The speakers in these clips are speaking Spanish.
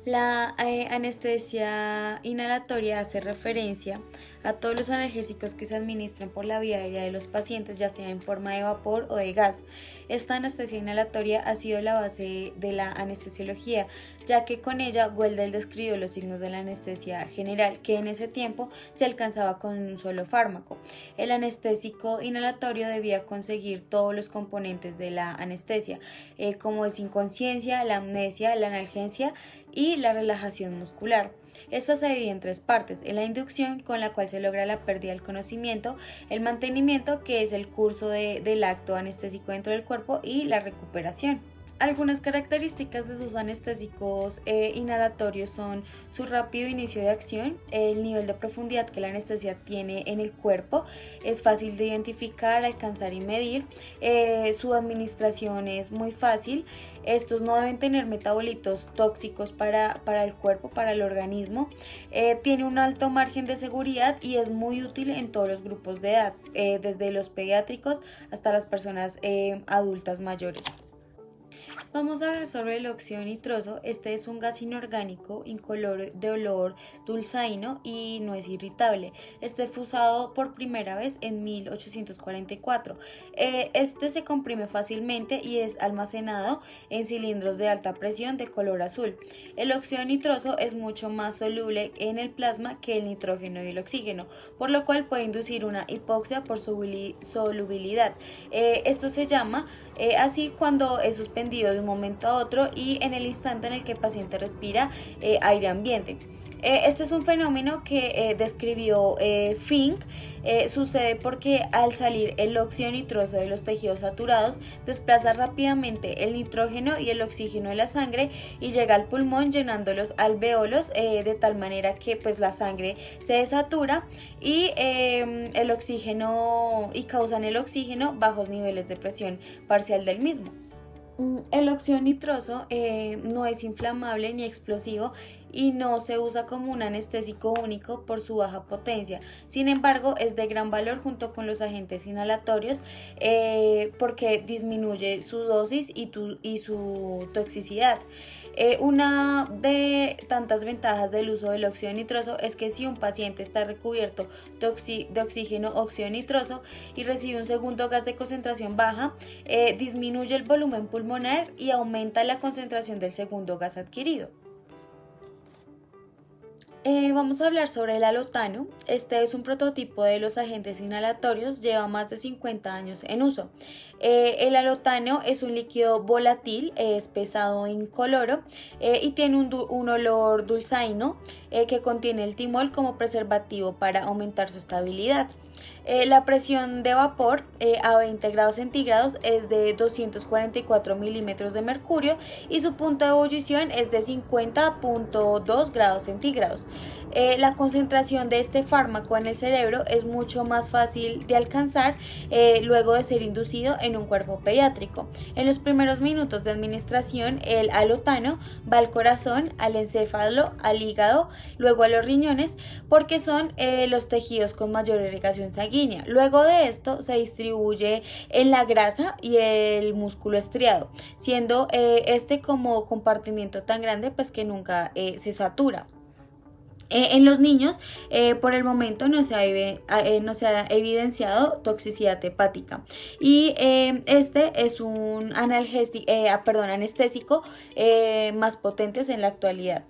La anestesia inhalatoria hace referencia a todos los analgésicos que se administran por la vía aérea de los pacientes, ya sea en forma de vapor o de gas. Esta anestesia inhalatoria ha sido la base de la anestesiología, ya que con ella Wendell describió los signos de la anestesia general, que en ese tiempo se alcanzaba con un solo fármaco. El anestésico inhalatorio debía conseguir todos los componentes de la anestesia, como es inconsciencia, la amnesia, la analgesia y la relajación muscular. Esta se divide en tres partes: en la inducción, con la cual se logra la pérdida del conocimiento; el mantenimiento, que es el curso del acto anestésico dentro del cuerpo; y la recuperación. Algunas características de sus anestésicos inhalatorios son su rápido inicio de acción, el nivel de profundidad que la anestesia tiene en el cuerpo, es fácil de identificar, alcanzar y medir, su administración es muy fácil, estos no deben tener metabolitos tóxicos para el cuerpo, para el organismo, tiene un alto margen de seguridad y es muy útil en todos los grupos de edad, desde los pediátricos hasta las personas adultas mayores. Vamos a hablar sobre el óxido nitroso. Este es un gas inorgánico incoloro de olor dulzaino y no es irritable. Este fue usado por primera vez en 1844. Este se comprime fácilmente y es almacenado en cilindros de alta presión de color azul. El óxido nitroso es mucho más soluble en el plasma que el nitrógeno y el oxígeno, por lo cual puede inducir una hipoxia por solubilidad. Esto se llama así cuando es suspendido de un momento a otro y en el instante en el que el paciente respira aire ambiente. Este es un fenómeno que describió Fink. Sucede porque al salir el óxido nitroso de los tejidos saturados desplaza rápidamente el nitrógeno y el oxígeno de la sangre y llega al pulmón, llenando los alvéolos de tal manera que pues la sangre se desatura y el oxígeno y causan el oxígeno bajos niveles de presión parcial del mismo. El óxido nitroso no es inflamable ni explosivo y no se usa como un anestésico único por su baja potencia. Sin embargo, es de gran valor junto con los agentes inhalatorios porque disminuye su dosis y su toxicidad. Una de tantas ventajas del uso del óxido nitroso es que si un paciente está recubierto de oxígeno óxido nitroso y recibe un segundo gas de concentración baja, disminuye el volumen pulmonar y aumenta la concentración del segundo gas adquirido. Vamos a hablar sobre el alotano. Este es un prototipo de los agentes inhalatorios, lleva más de 50 años en uso. El alotano es un líquido volátil, es pesado e incoloro y tiene un olor dulzaino que contiene el timol como preservativo para aumentar su estabilidad. La presión de vapor a 20 grados centígrados es de 244 milímetros de mercurio y su punto de ebullición es de 50,2 grados centígrados. La concentración de este fármaco en el cerebro es mucho más fácil de alcanzar luego de ser inducido en un cuerpo pediátrico. En los primeros minutos de administración, el alotano va al corazón, al encéfalo, al hígado, luego a los riñones, porque son los tejidos con mayor irrigación sanguínea. Luego de esto se distribuye en la grasa y el músculo estriado, siendo este como compartimiento tan grande pues que nunca se satura. En los niños, por el momento no se ha evidenciado toxicidad hepática y este es un anestésico más potente en la actualidad.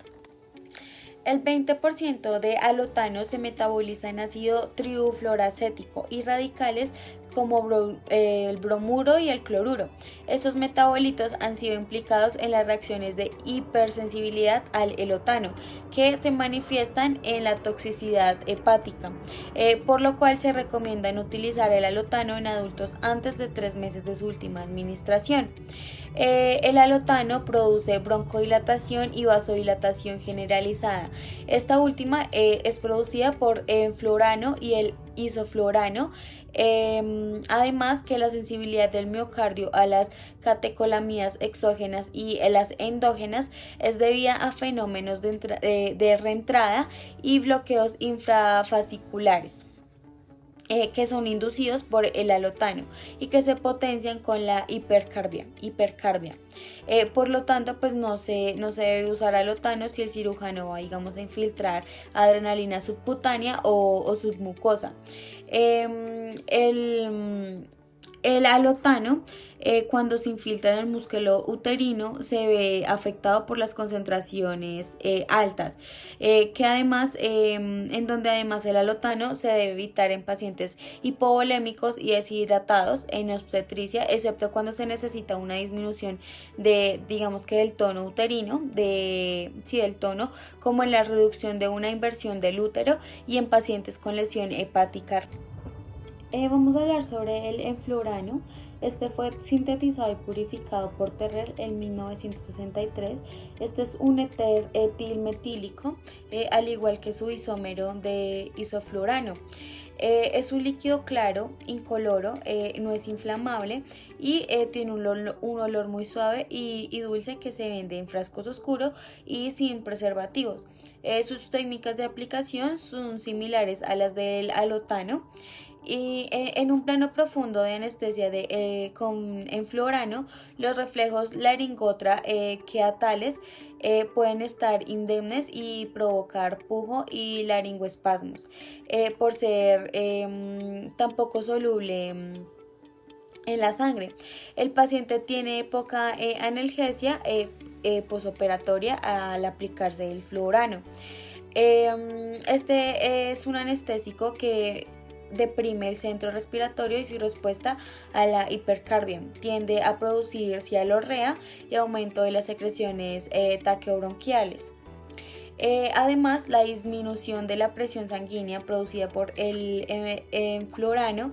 El 20% de alotano se metaboliza en ácido triufluoroacético y radicales como el bromuro y el cloruro. Estos metabolitos han sido implicados en las reacciones de hipersensibilidad al elotano, que se manifiestan en la toxicidad hepática, por lo cual se recomienda utilizar el alotano en adultos antes de 3 meses de su última administración. El alotano produce broncodilatación y vasodilatación generalizada. Esta última es producida por el fluorano y el isofluorano. Además que la sensibilidad del miocardio a las catecolamidas exógenas y las endógenas es debida a fenómenos de reentrada y bloqueos infrafasciculares. que son inducidos por el alotano y que se potencian con la hipercarbia. Por lo tanto, pues no se debe usar alotano si el cirujano va, digamos, a infiltrar adrenalina subcutánea o submucosa. El alotano, cuando se infiltra en el músculo uterino, se ve afectado por las concentraciones altas, que además, en donde además el alotano se debe evitar en pacientes hipovolémicos y deshidratados en obstetricia, excepto cuando se necesita una disminución de, digamos que del tono uterino, del tono, como en la reducción de una inversión del útero y en pacientes con lesión hepática. Vamos a hablar sobre el enflurano. Este fue sintetizado y purificado por Terrell en 1963. Este es un éter etilmetílico, al igual que su isómero de isoflurano. Es un líquido claro, incoloro, no es inflamable y tiene un olor muy suave y dulce que se vende en frascos oscuros y sin preservativos. Sus técnicas de aplicación son similares a las del alotano. Y en un plano profundo de anestesia con enflurano, los reflejos laringotra queatales pueden estar indemnes y provocar pujo y laringoespasmos, por ser tan poco soluble en la sangre. El paciente tiene poca analgesia posoperatoria al aplicarse el fluorano. Este es un anestésico que deprime el centro respiratorio y su respuesta a la hipercarbia tiende a producir cialorrea y aumento de las secreciones taqueobronquiales. Además, la disminución de la presión sanguínea producida por el fluorano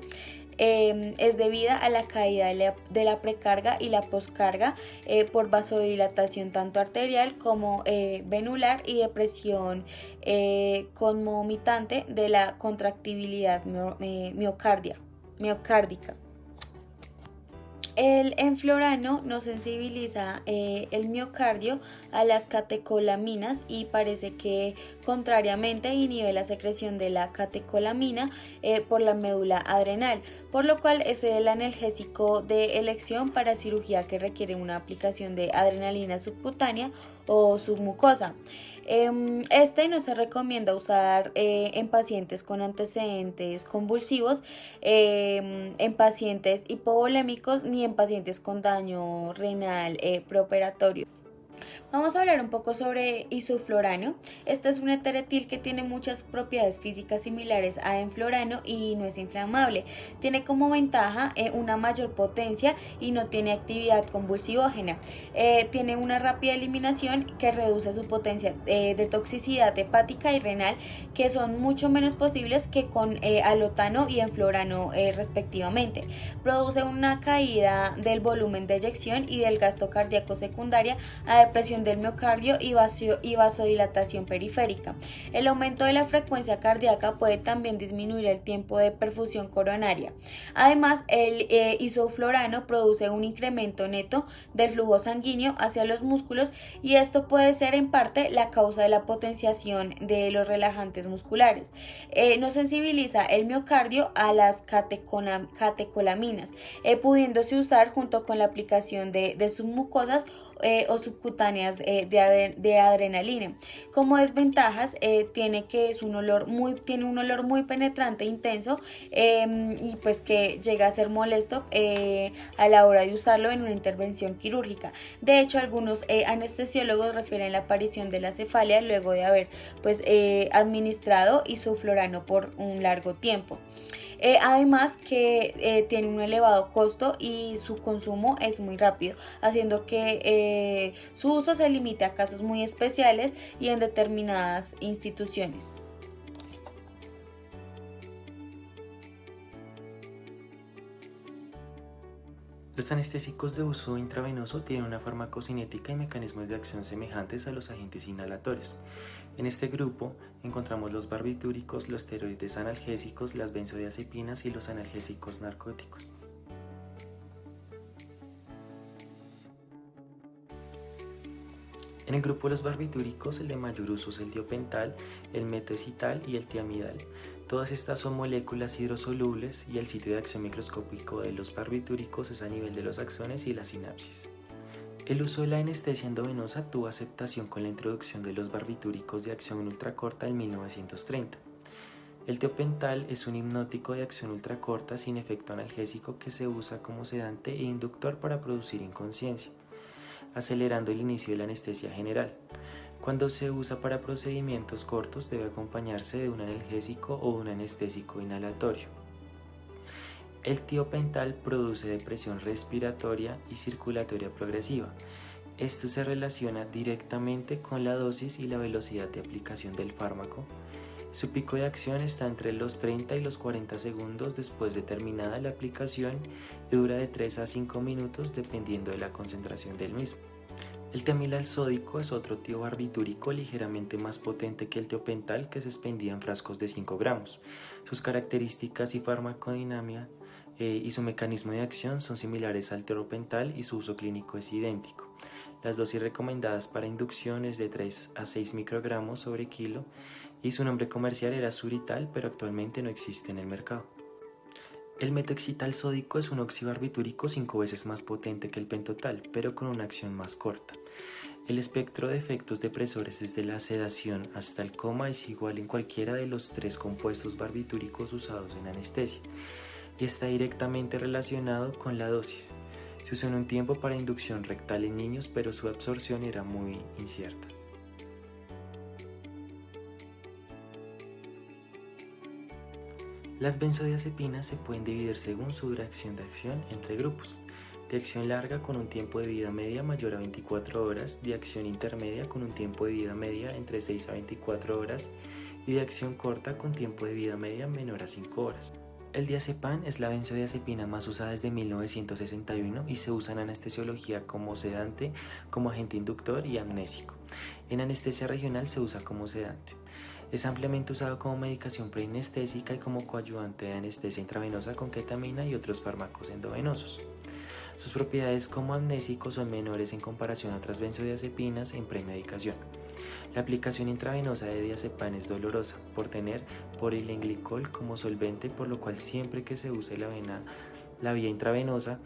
es debida a la caída de la precarga y la poscarga por vasodilatación tanto arterial como venular y depresión concomitante de la contractibilidad miocárdica. El enflurano no sensibiliza el miocardio a las catecolaminas y parece que contrariamente inhibe la secreción de la catecolamina por la médula adrenal, por lo cual es el analgésico de elección para cirugía que requiere una aplicación de adrenalina subcutánea o submucosa. Este no se recomienda usar en pacientes con antecedentes convulsivos, en pacientes hipovolémicos ni en pacientes con daño renal preoperatorio. Vamos a hablar un poco sobre isoflurano. Este es un éter etil que tiene muchas propiedades físicas similares a enflurano y no es inflamable. Tiene como ventaja una mayor potencia y no tiene actividad convulsivógena. Tiene una rápida eliminación que reduce su potencia de toxicidad hepática y renal, que son mucho menos posibles que con alotano y enflurano respectivamente. Produce una caída del volumen de eyección y del gasto cardíaco secundaria a depresión del miocardio y vasodilatación periférica. El aumento de la frecuencia cardíaca puede también disminuir el tiempo de perfusión coronaria. Además, el isoflurano produce un incremento neto del flujo sanguíneo hacia los músculos y esto puede ser en parte la causa de la potenciación de los relajantes musculares. No sensibiliza el miocardio a las catecolaminas, pudiéndose usar junto con la aplicación de submucosas o subcutáneas de adrenalina. Como desventajas, tiene un olor muy penetrante e intenso, y pues que llega a ser molesto a la hora de usarlo en una intervención quirúrgica. De hecho, algunos anestesiólogos refieren la aparición de la cefalia luego de haber administrado isoflurano por un largo tiempo. Además que tiene un elevado costo y su consumo es muy rápido, haciendo que su uso se limite a casos muy especiales y en determinadas instituciones. Los anestésicos de uso intravenoso tienen una farmacocinética y mecanismos de acción semejantes a los agentes inhalatorios. En este grupo encontramos los barbitúricos, los esteroides analgésicos, las benzodiazepinas y los analgésicos narcóticos. En el grupo de los barbitúricos, el de mayor uso es el diopental, el metoecital y el tiamidal. Todas estas son moléculas hidrosolubles y el sitio de acción microscópico de los barbitúricos es a nivel de los axones y la sinapsis. El uso de la anestesia endovenosa tuvo aceptación con la introducción de los barbitúricos de acción ultracorta en 1930. El tiopental es un hipnótico de acción ultracorta sin efecto analgésico que se usa como sedante e inductor para producir inconsciencia, acelerando el inicio de la anestesia general. Cuando se usa para procedimientos cortos debe acompañarse de un analgésico o un anestésico inhalatorio. El tiopental produce depresión respiratoria y circulatoria progresiva. Esto se relaciona directamente con la dosis y la velocidad de aplicación del fármaco. Su pico de acción está entre los 30 y los 40 segundos después de terminada la aplicación y dura de 3 a 5 minutos dependiendo de la concentración del mismo. El tiamilal sódico es otro tiobarbitúrico ligeramente más potente que el tiopental que se expendía en frascos de 5 gramos. Sus características y farmacodinámica y su mecanismo de acción son similares al tiopental y su uso clínico es idéntico. Las dosis recomendadas para inducción es de 3 a 6 microgramos sobre kilo y su nombre comercial era Surital, pero actualmente no existe en el mercado. El metoxital sódico es un oxibarbitúrico 5 veces más potente que el pentotal, pero con una acción más corta. El espectro de efectos depresores desde la sedación hasta el coma es igual en cualquiera de los 3 compuestos barbitúricos usados en anestesia y está directamente relacionado con la dosis. Se usó en un tiempo para inducción rectal en niños, pero su absorción era muy incierta. Las benzodiazepinas se pueden dividir según su duración de acción entre grupos: de acción larga con un tiempo de vida media mayor a 24 horas, de acción intermedia con un tiempo de vida media entre 6 a 24 horas y de acción corta con tiempo de vida media menor a 5 horas. El diazepam es la benzodiazepina más usada desde 1961 y se usa en anestesiología como sedante, como agente inductor y amnésico. En anestesia regional se usa como sedante. Es ampliamente usado como medicación preanestésica y como coadyuvante de anestesia intravenosa con ketamina y otros fármacos endovenosos. Sus propiedades como amnésico son menores en comparación a otras benzodiazepinas en premedicación. La aplicación intravenosa de diazepam es dolorosa por tener porilenglicol como solvente, por lo cual siempre que se use la vía intravenosa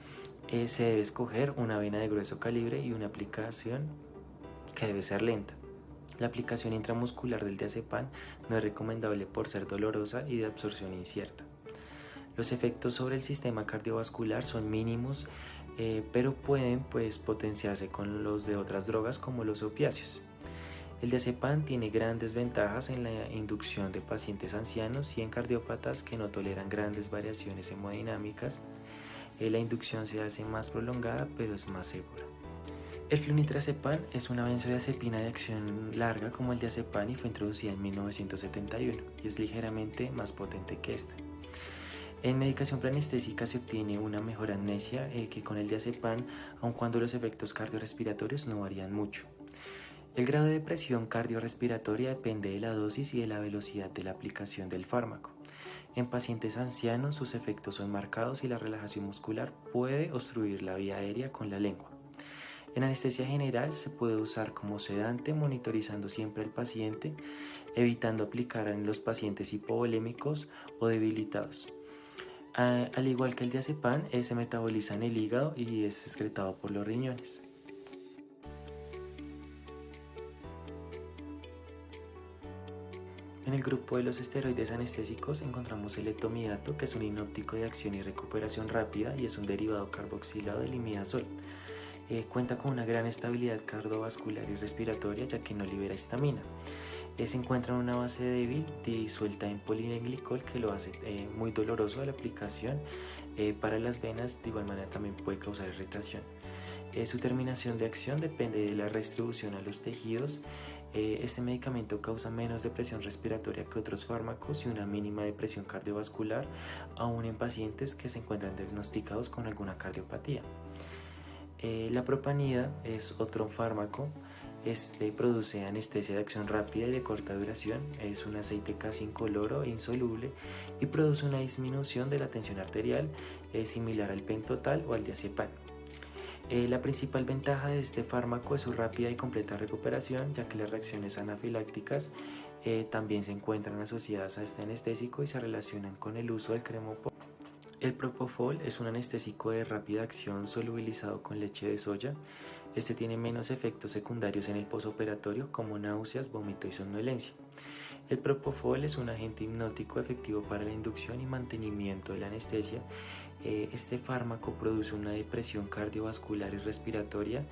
se debe escoger una vena de grueso calibre y una aplicación que debe ser lenta. La aplicación intramuscular del diazepam no es recomendable por ser dolorosa y de absorción incierta. Los efectos sobre el sistema cardiovascular son mínimos, pero pueden potenciarse con los de otras drogas como los opiáceos. El diazepam tiene grandes ventajas en la inducción de pacientes ancianos y en cardiópatas que no toleran grandes variaciones hemodinámicas. La inducción se hace más prolongada, pero es más segura. El flunitrazepam es una benzodiazepina de acción larga como el diazepam y fue introducida en 1971 y es ligeramente más potente que esta. En medicación preanestésica se obtiene una mejor amnesia que con el diazepam, aun cuando los efectos cardiorrespiratorios no varían mucho. El grado de presión cardiorrespiratoria depende de la dosis y de la velocidad de la aplicación del fármaco. En pacientes ancianos sus efectos son marcados y la relajación muscular puede obstruir la vía aérea con la lengua. En anestesia general se puede usar como sedante monitorizando siempre al paciente, evitando aplicar en los pacientes hipovolémicos o debilitados. Al igual que el diazepam, se metaboliza en el hígado y es excretado por los riñones. En el grupo de los esteroides anestésicos encontramos el etomidato, que es un hipnótico de acción y recuperación rápida y es un derivado carboxilado del imidazol. Cuenta con una gran estabilidad cardiovascular y respiratoria ya que no libera histamina. Se encuentra en una base débil disuelta en polinenglicol que lo hace muy doloroso a la aplicación para las venas. De igual manera también puede causar irritación. Su terminación de acción depende de la redistribución a los tejidos. Este medicamento causa menos depresión respiratoria que otros fármacos y una mínima depresión cardiovascular, aún en pacientes que se encuentran diagnosticados con alguna cardiopatía. La propanida es otro fármaco. Produce anestesia de acción rápida y de corta duración, es un aceite casi incoloro e insoluble y produce una disminución de la tensión arterial similar al pentotal o al diazepam. La principal ventaja de este fármaco es su rápida y completa recuperación, ya que las reacciones anafilácticas también se encuentran asociadas a este anestésico y se relacionan con el uso del cremopol. El propofol es un anestésico de rápida acción solubilizado con leche de soya. Este tiene menos efectos secundarios en el posoperatorio como náuseas, vómito y somnolencia. El propofol es un agente hipnótico efectivo para la inducción y mantenimiento de la anestesia. Este fármaco produce una depresión cardiovascular y respiratoria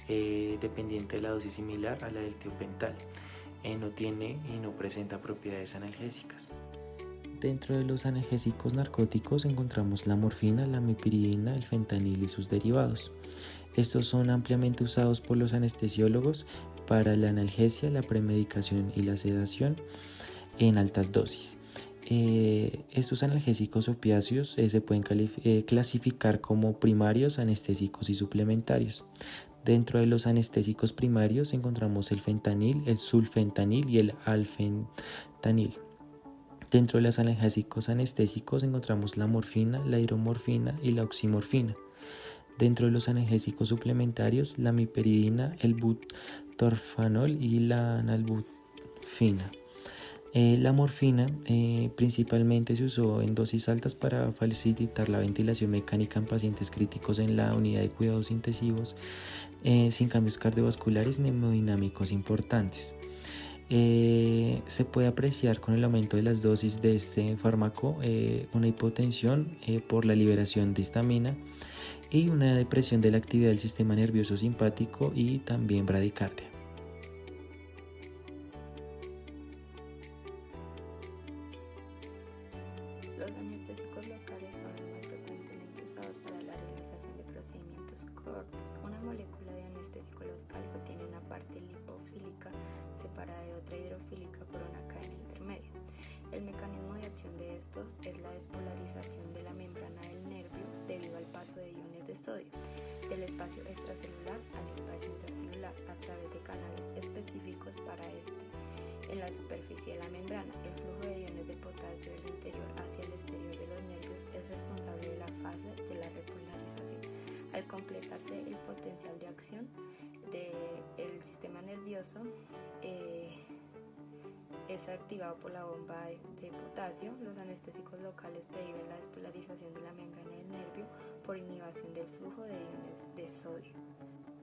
dependiente de la dosis similar a la del tiopental. No tiene y no presenta propiedades analgésicas. Dentro de los analgésicos narcóticos encontramos la morfina, la mepiridina, el fentanil y sus derivados. Estos son ampliamente usados por los anestesiólogos para la analgesia, la premedicación y la sedación en altas dosis. Estos analgésicos opiáceos se pueden clasificar como primarios, anestésicos y suplementarios. Dentro de los anestésicos primarios encontramos el fentanil, el sulfentanil y el alfentanil. Dentro de los analgésicos anestésicos encontramos la morfina, la hidromorfina y la oximorfina. Dentro de los analgésicos suplementarios, la miperidina, el butorfanol y la nalbuphina. La morfina principalmente se usó en dosis altas para facilitar la ventilación mecánica en pacientes críticos en la unidad de cuidados intensivos sin cambios cardiovasculares ni hemodinámicos importantes. Se puede apreciar con el aumento de las dosis de este fármaco una hipotensión por la liberación de histamina y una depresión de la actividad del sistema nervioso simpático y también bradicardia. Los anestésicos locales son los más frecuentemente usados para la realización de procedimientos cortos. Una molécula de anestésico local contiene una parte lipofílica separada de otra hidrofílica por una cadena intermedia. El mecanismo de acción de estos es la despolarización de la membrana del nervio debido al paso de iones de sodio del espacio extracelular al espacio intracelular a través de canales específicos para este. En la superficie de la membrana, el flujo de iones de potasio del interior hacia el exterior de los nervios es responsable de la fase de la repolarización. Al completarse el potencial de acción del sistema nervioso, es activado por la bomba de potasio. Los anestésicos locales prohíben la despolarización de la membrana del nervio por inhibición del flujo de iones de sodio.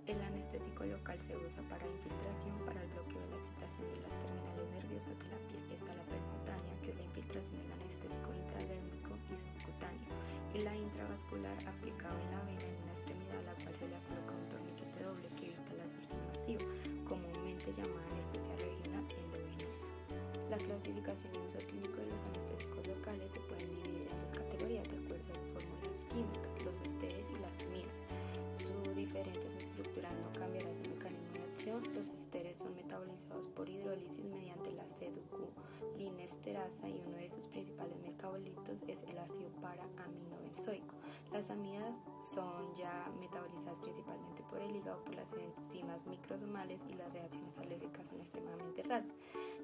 El anestésico local se usa para infiltración, para el bloqueo de la excitación de las terminales nerviosas de la piel. Está la percutánea, que es la infiltración del anestésico intradérmico y subcutáneo, y la intravascular, aplicado en la vena en una extremidad a la cual se le coloca un torniquete doble que evita la absorción masiva, comúnmente llamada anestesia regional endovenosa. La clasificación y uso clínico de los anestésicos locales se pueden dividir en dos categorías de acuerdo a fórmulas químicas: los esteres y las amidas. Su diferente estructura no cambiará su mecanismo de acción. Los esteres son metabolizados por hidrólisis mediante la C-deoxylinesterasa y uno de sus principales metabolitos es el ácido para-aminobenzoico. Las amidas son ya metabolizadas principalmente por el hígado por las enzimas microsomales y las reacciones alérgicas son extremadamente raras,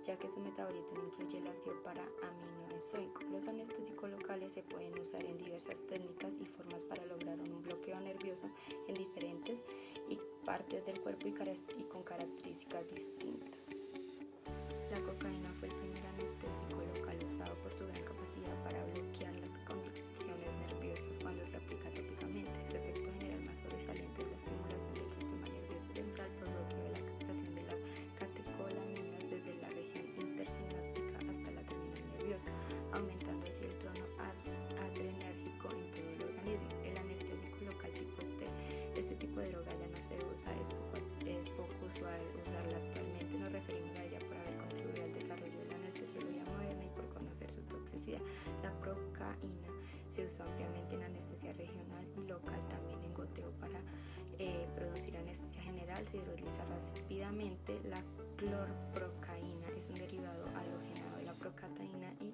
ya que su metabolito no incluye el ácido para-aminobenzoico. Los anestésicos locales se pueden usar en diversas técnicas y formas para lograr un bloqueo nervioso en diferentes partes del cuerpo y con características distintas. La cocaína fue el primer anestésico local usado por su gran capacidad para bloquear las conducciones nerviosas cuando se aplica tópicamente. Su efecto general más sobresaliente es la estimulación del sistema nervioso central por bloqueo de la captación de las catecolaminas desde la región intersináptica hasta la terminal nerviosa, aumentando así el tono adrenérgico en todo el organismo. El anestésico local tipo este tipo de droga ya no se usa, es poco usual usarla actualmente. Nos referimos a ella por haber contribuido al desarrollo de la anestesiología moderna y por conocer su toxicidad. La procaína se usó ampliamente en anestesia regional y local, también en goteo para producir anestesia general. Se hidroliza rápidamente. La clorprocaína es un derivado halogenado de la procaína y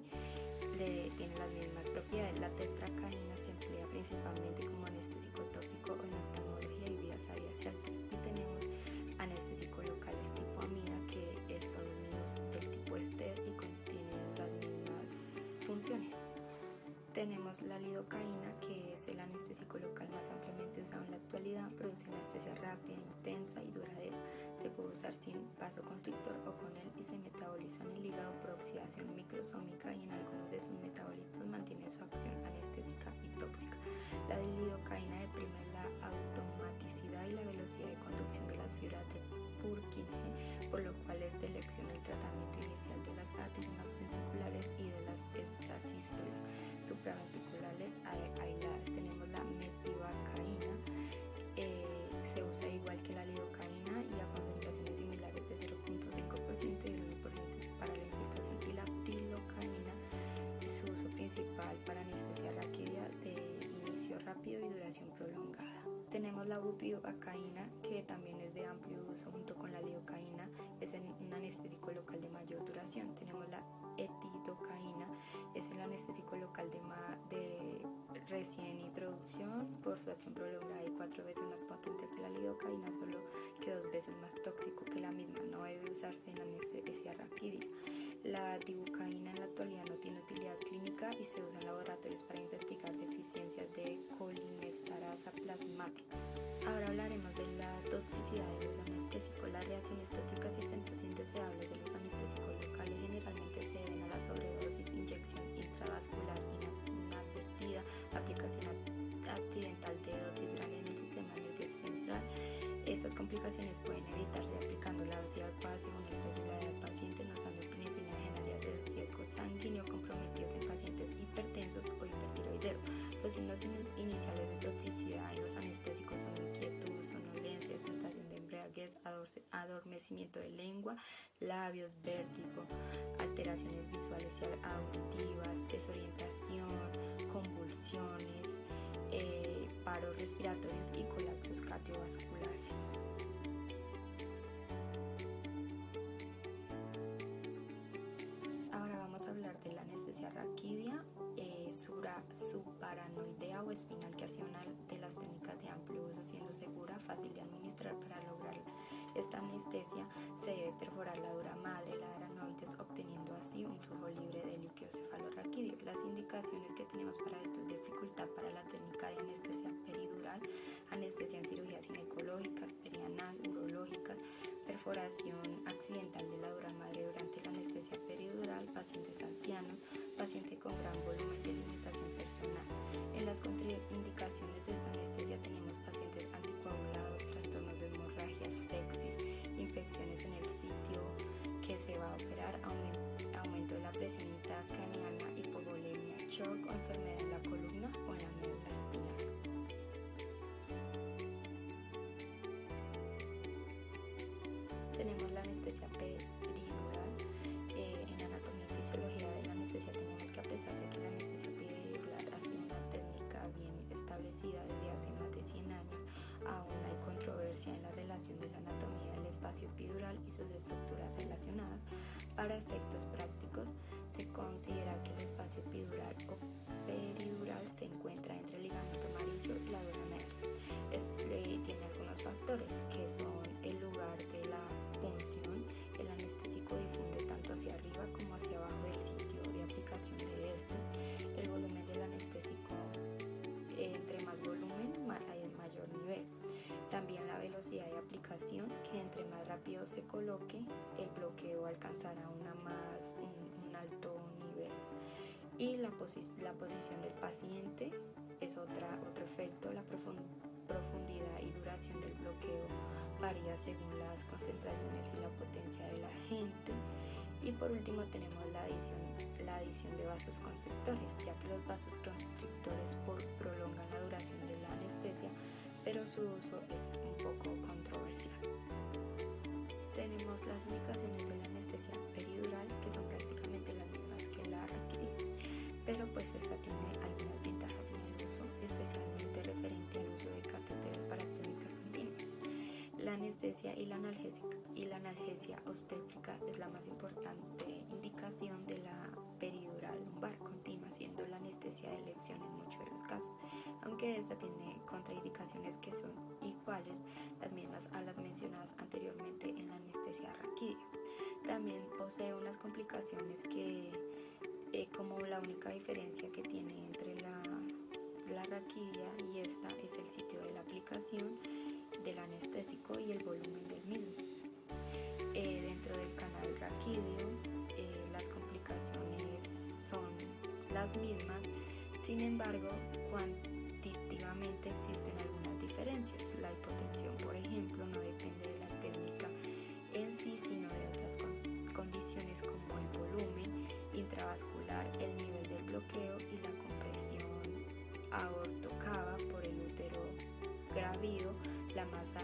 tiene las mismas propiedades. La tetracaína se emplea principalmente como anestésico tópico en oftalmología y vías aéreas y altas. Y tenemos anestésicos locales tipo amida, que son los mismos del tipo ester y contienen las mismas funciones. Tenemos la lidocaína, que es el anestésico local más ampliamente usado en la actualidad. Produce anestesia rápida, intensa y duradera. Se puede usar sin vasoconstrictor o con él y se metaboliza en el hígado por oxidación microsómica y en algunos de sus metabolitos mantiene su acción anestésica y tóxica. La lidocaína deprime la automaticidad y la velocidad de conducción de las fibras de Purkinje, por lo cual es de elección el tratamiento inicial de las arritmias ventriculares y de las extrasístoles supraventriculares aisladas. Tenemos la mepivacaína, se usa igual que la lidocaína y a concentraciones similares de 0.5% y el 1% para la infiltración, y la prilocaína es su uso principal para anestesia raquídea de inicio rápido y duración prolongada. Tenemos la bupivacaína, que también es de amplio uso junto con la lidocaína, es un anestésico local de mayor duración. Tenemos la etidocaína, es el anestésico local de recién introducción, por su acción prolongada y 4 veces más potente que la lidocaína, solo que 2 veces más tóxico que la misma. No debe usarse en anestesia raquídea. La dibucaína en la actualidad no tiene utilidad clínica y se usa en laboratorios para investigar deficiencias de colinesterasa plasmática. Ahora hablaremos de la toxicidad de los anestésicos. Las reacciones tóxicas y efectos indeseables de los anestésicos locales generalmente se deben a la sobredosis, inyección intravascular inadvertida, aplicación accidental de dosis grande en el sistema nervioso central. Estas complicaciones pueden evitarse aplicando la dosis adecuada según el peso y la edad del paciente, no usando epinefrina en áreas de riesgo sanguíneo comprometidos en pacientes hipertensos o hipertiroideos. Los signos iniciales de toxicidad en los anestésicos son inquietud, somnolencia, sensación de embriaguez, adormecimiento de lengua, labios, vértigo, alteraciones visuales y auditivas, desorientación, convulsiones, paros respiratorios y colapsos cardiovasculares. Ahora vamos a hablar de la anestesia raquídea, subaranoidea o espinal, que ha sido una de las técnicas de amplio uso, siendo segura, fácil de administrar. Para lograr esta anestesia se debe perforar la dura madre, la aranoides, obteniendo así un flujo libre de líquido cefalorraquídeo. Las indicaciones que tenemos para esto es dificultad para la técnica de anestesia peridural, anestesia en cirugías ginecológicas, perianal, urológicas, perforación accidental de la dura madre durante la anestesia peridural, pacientes ancianos, paciente con gran volumen de alimentación personal. En las contraindicaciones de esta anestesia tenemos pacientes anticoagulados, trastornos de hemorragia, sepsis, infecciones en el sitio que se va a operar, aumento de la presión intracraneana, hipovolemia, shock o enfermedad en la columna o en la médula espinal. Tenemos la anestesia peridural. En anatomía y fisiología de la anestesia tenemos que, a pesar de que la anestesia peridural ha sido una técnica bien establecida desde hace más de 100 años, aún hay controversia en la relación de la anatomía del espacio epidural y sus estructuras relacionadas. Para efectos prácticos, se considera que el espacio epidural o peridural se encuentra entre el ligamento amarillo y la dura media. Tiene algunos factores, que son el lugar de la punción. El anestésico difunde tanto hacia arriba como hacia abajo del sitio de aplicación de este. El volumen del anestésico, entre más volumen, hay mayor nivel. También la velocidad de aplicación, que entre más rápido se coloque, el bloqueo alcanzará un alto nivel. Y la posición del paciente es otro efecto. La profundidad y duración del bloqueo varía según las concentraciones y la potencia del agente. Y por último tenemos la adición de vasos constrictores, ya que los vasos constrictores prolongan la duración de la anestesia, pero su uso es un poco controversial. Tenemos las indicaciones de la anestesia peridural, que son prácticamente las mismas que la raquídea, pero pues esta tiene algunas ventajas en el uso, especialmente referente al uso de catéteres para técnica continua. La anestesia y la analgesia obstétrica es la más importante indicación de la peridural lumbar continua, siendo la anestesia de elección en muchos de los casos, aunque esta tiene contraindicaciones que son iguales, las mismas a las mencionadas anteriormente en la anestesia raquídea. También posee unas complicaciones que como la única diferencia que tiene entre la raquidia y esta es el sitio de la aplicación del anestésico y el volumen del mismo. Dentro del canal raquídeo las complicaciones son las mismas, sin embargo cuantitativamente existen algunas diferencias. La hipotensión, por ejemplo, no depende de la técnica en sí, sino de otras condiciones como el volumen intravascular, el nivel del bloqueo y la compresión aortocava por el útero grávido, la masa